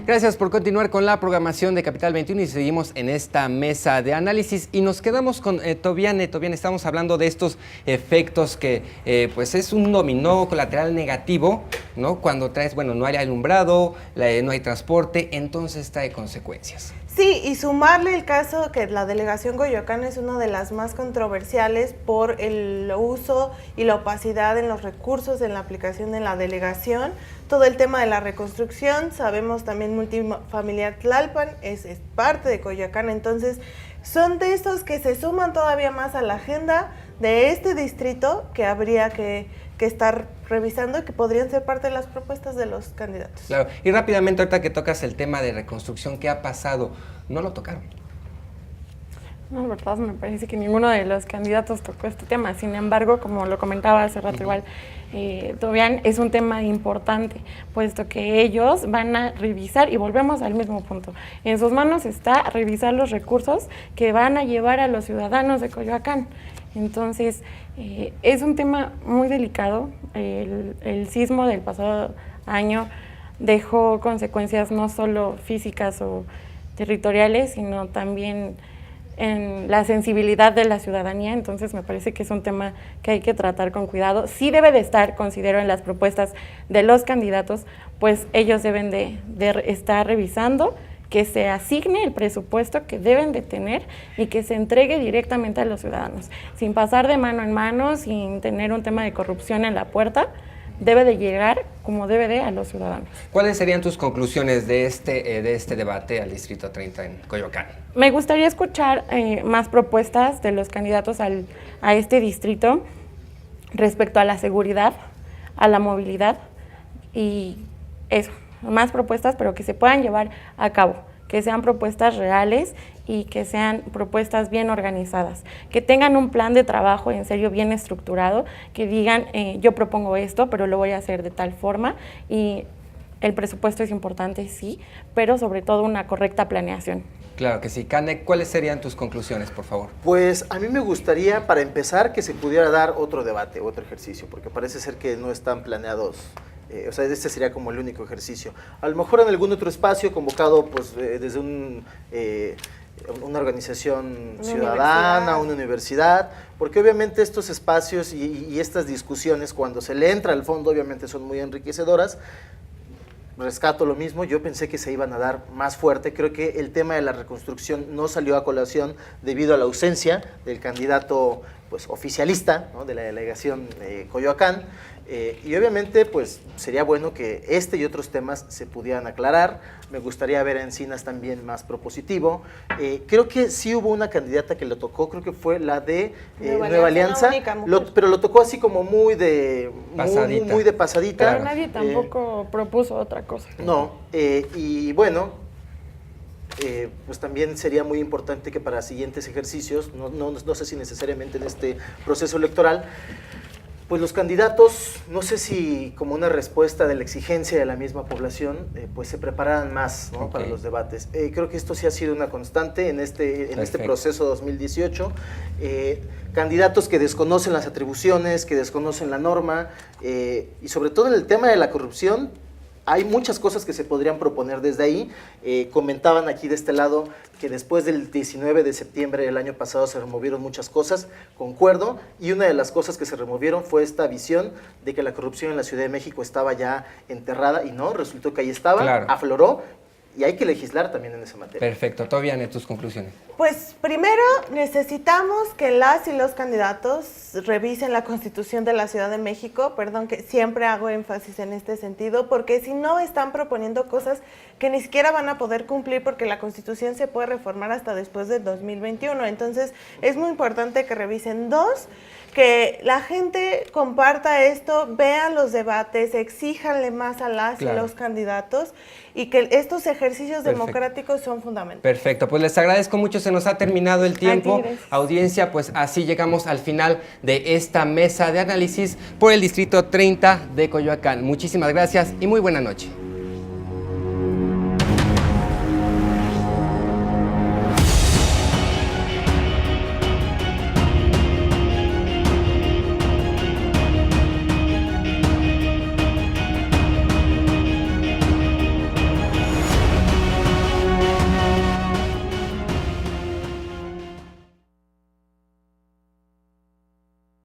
Gracias por continuar con la programación de Capital 21 y seguimos en esta mesa de análisis y nos quedamos con Tobiane. Tobiane, estamos hablando de estos efectos que pues es un dominó colateral negativo, ¿no? Cuando traes, bueno, no hay alumbrado, no hay transporte, entonces trae consecuencias. Sí, y sumarle el caso que la delegación Coyoacán es una de las más controversiales por el uso y la opacidad en los recursos en la aplicación de la delegación. Todo el tema de la reconstrucción, sabemos también Multifamiliar Tlalpan es parte de Coyoacán, entonces son de estos que se suman todavía más a la agenda de este distrito que habría que estar revisando y que podrían ser parte de las propuestas de los candidatos. Claro, y rápidamente ahorita que tocas el tema de reconstrucción, ¿qué ha pasado? No lo tocaron. No, verdad, me parece que ninguno de los candidatos tocó este tema. Sin embargo, como lo comentaba hace rato igual, Tobiane, es un tema importante, puesto que ellos van a revisar, y volvemos al mismo punto, en sus manos está revisar los recursos que van a llevar a los ciudadanos de Coyoacán. Entonces, es un tema muy delicado. El sismo del pasado año dejó consecuencias no solo físicas o territoriales, sino también en la sensibilidad de la ciudadanía. Entonces me parece que es un tema que hay que tratar con cuidado. Sí debe de estar, considero, en las propuestas de los candidatos, pues ellos deben de estar revisando que se asigne el presupuesto que deben de tener y que se entregue directamente a los ciudadanos, sin pasar de mano en mano, sin tener un tema de corrupción en la puerta. Debe de llegar como debe de a los ciudadanos. ¿Cuáles serían tus conclusiones de este debate al Distrito 30 en Coyoacán? Me gustaría escuchar más propuestas de los candidatos a este distrito respecto a la seguridad, a la movilidad y eso, más propuestas, pero que se puedan llevar a cabo, que sean propuestas reales y que sean propuestas bien organizadas, que tengan un plan de trabajo en serio bien estructurado, que digan yo propongo esto, pero lo voy a hacer de tal forma, y el presupuesto es importante, sí, pero sobre todo una correcta planeación. Claro que sí. Canek, ¿cuáles serían tus conclusiones, por favor? Pues a mí me gustaría, para empezar, que se pudiera dar otro debate, otro ejercicio, porque parece ser que no están planeados. O sea, este sería como el único ejercicio. A lo mejor en algún otro espacio convocado pues desde una organización ciudadana, una universidad, porque obviamente estos espacios y estas discusiones, cuando se le entra al fondo, obviamente son muy enriquecedoras. Rescato lo mismo, yo pensé que se iban a dar más fuerte. Creo que el tema de la reconstrucción no salió a colación debido a la ausencia del candidato pues oficialista, ¿no?, de la delegación de Coyoacán. Y obviamente pues sería bueno que este y otros temas se pudieran aclarar. Me gustaría ver a Encinas también más propositivo. Creo que sí hubo una candidata que lo tocó, creo que fue la de Nueva Alianza, pero lo tocó así como muy de pasadita. Pero nadie tampoco propuso otra cosa. No, y bueno, pues también sería muy importante que para siguientes ejercicios, no sé si necesariamente en este proceso electoral, pues los candidatos, no sé si como una respuesta de la exigencia de la misma población, pues se prepararan más, ¿no?, para los debates. Creo que esto sí ha sido una constante en este proceso 2018. Candidatos que desconocen las atribuciones, que desconocen la norma, y sobre todo en el tema de la corrupción, hay muchas cosas que se podrían proponer desde ahí. Comentaban aquí de este lado que después del 19 de septiembre del año pasado se removieron muchas cosas, concuerdo, y una de las cosas que se removieron fue esta visión de que la corrupción en la Ciudad de México estaba ya enterrada, y no, resultó que ahí estaba, claro, afloró, y hay que legislar también en esa materia. Perfecto. Tobiane, tus conclusiones. Pues primero necesitamos que las y los candidatos revisen la Constitución de la Ciudad de México, perdón que siempre hago énfasis en este sentido, porque si no están proponiendo cosas que ni siquiera van a poder cumplir, porque la Constitución se puede reformar hasta después del 2021, entonces es muy importante que revisen. Dos, que la gente comparta esto, vean los debates, exíjanle más a las y los candidatos, y que estos ejercicios democráticos son fundamentales. Perfecto, pues les agradezco mucho, se nos ha terminado el tiempo. Audiencia, pues así llegamos al final de esta mesa de análisis por el Distrito 30 de Coyoacán. Muchísimas gracias y muy buena noche.